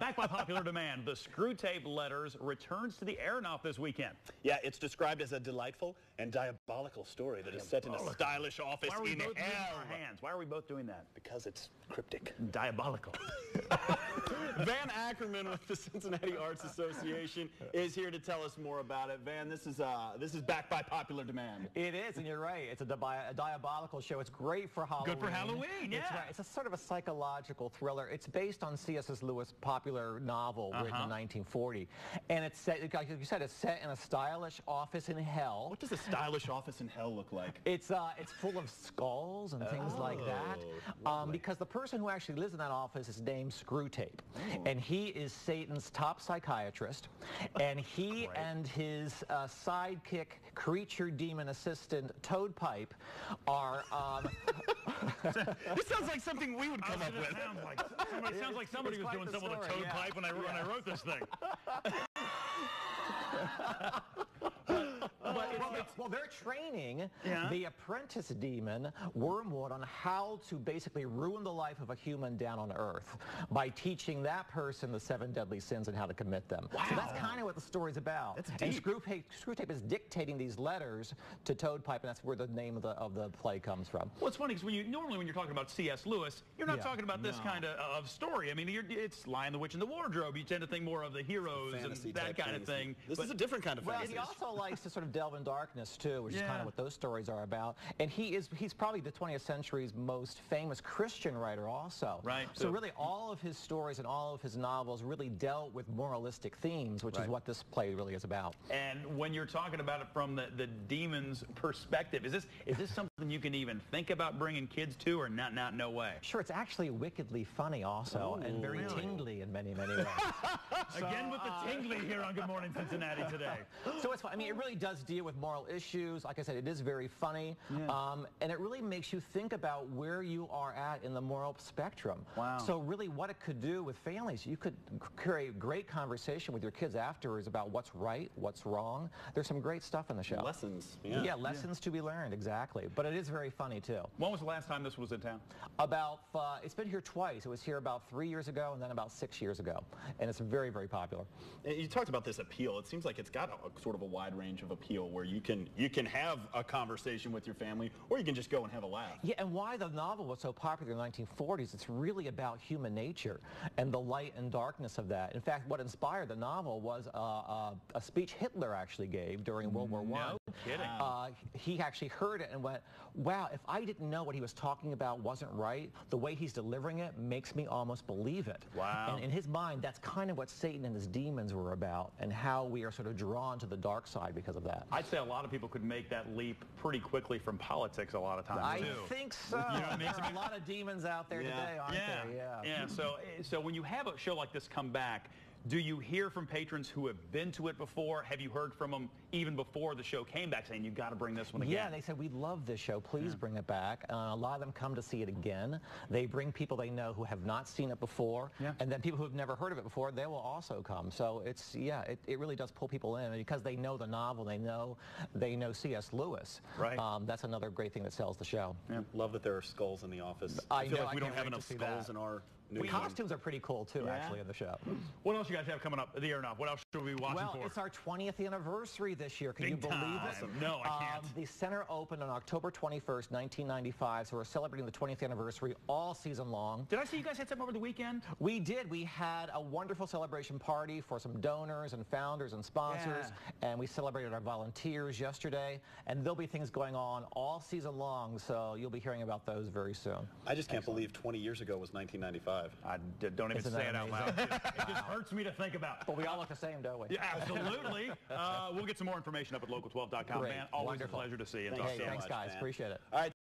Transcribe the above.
Back by popular demand, the Screwtape Letters returns to the Aronoff this weekend. Yeah, it's described as a delightful and diabolical story that is set in a stylish office Why are we in both using hell. our hands? Why are we both doing that? Because it's cryptic. Diabolical. Van Ackerman with the Cincinnati Arts Association is here to tell us more about it. Van, this is back by popular demand. It is, and you're right. It's a diabolical show. It's great for Halloween. Good for Halloween, yeah. It's right. It's a sort of a psychological thriller. It's based on C.S. Lewis' popular novel written in 1940. And it's set, like you said, it's set in a stylish office in hell. What does a stylish office in hell look like? It's full of skulls and things like that. Because the person who actually lives in that office is named Screwtape. And he is Satan's top psychiatrist. And he and his sidekick, creature demon assistant, Toad Pipe, are... This sounds like something we would come up with. Sounds like somebody was doing something with a Toad Pipe when I wrote this thing. Well, they're training the apprentice demon, Wormwood, on how to basically ruin the life of a human down on Earth by teaching that person the 7 deadly sins and how to commit them. Wow. So that's kind of what the story's about. That's and deep. Screwtape is dictating these letters to Toad Pipe, and that's where the name of the play comes from. Well, it's funny because normally when you're talking about C.S. Lewis, you're not talking about this kind of story. I mean, it's Lion, the Witch, and the Wardrobe. You tend to think more of the heroes and that kind of thing. This is a different kind of fantasy. He also likes to sort of delve in darkness too, which is kind of what those stories are about. And he's probably the 20th century's most famous Christian writer also. Right. So really all of his stories and all of his novels really dealt with moralistic themes, which is what this play really is about. And when you're talking about it from the demon's perspective, is this something you can even think about bringing kids to, or not no way? Sure, it's actually wickedly funny also, and very tingly in many, many ways. Again with the tingly here on Good Morning Cincinnati today. So it's fun. I mean, it really does deal with moral issues. Like I said, it is very funny, and it really makes you think about where you are at in the moral spectrum. Wow. So really what it could do with families, you could create great conversation with your kids afterwards about what's right, what's wrong. There's some great stuff in the show. Lessons. Yeah, lessons to be learned, exactly. But it is very funny, too. When was the last time this was in town? It's been here twice. It was here about 3 years ago and then about 6 years ago. And it's very, very popular. You talked about this appeal. It seems like it's got a sort of a wide range of appeal where you can have a conversation with your family, or you can just go and have a laugh. Yeah, and why the novel was so popular in the 1940s, it's really about human nature and the light and darkness of that. In fact, what inspired the novel was a speech Hitler actually gave during World War I. No kidding. He actually heard it and went, wow, if I didn't know what he was talking about wasn't right, the way he's delivering it makes me almost believe it. Wow. And in his mind, that's kind of what Satan and his demons were about, and how we are sort of drawn to the dark side because of that. I'd say a lot of people could make that leap pretty quickly from politics a lot of times. I think so. You know what I mean? There are a lot of demons out there today, aren't there? Yeah. So when you have a show like this come back, do you hear from patrons who have been to it before? Have you heard from them even before the show came back saying, you've got to bring this one again? Yeah, they said, we love this show. Please bring it back. A lot of them come to see it again. They bring people they know who have not seen it before. And then people who have never heard of it before, they will also come. So it's, it really does pull people in because they know the novel. They know C.S. Lewis. Right. That's another great thing that sells the show. Yeah. Love that there are skulls in the office. I feel know, like we don't have enough skulls in our new costumes are pretty cool, too, actually, in the show. What else you guys have coming up at the Aronoff? What else should we be watching for? Well, it's our 20th anniversary this year. Can you believe it? Awesome. No, I can't. The center opened on October 21st, 1995, so we're celebrating the 20th anniversary all season long. Did I see you guys had something over the weekend? We did. We had a wonderful celebration party for some donors and founders and sponsors, and we celebrated our volunteers yesterday, and there'll be things going on all season long, so you'll be hearing about those very soon. I just can't believe 20 years ago was 1995. I don't even say it out loud. It just hurts me to think about. But we all look the same, don't we? Yeah, absolutely. We'll get some more information up at local12.com. Man, always a pleasure to see you. Thanks, guys. Appreciate it. All right.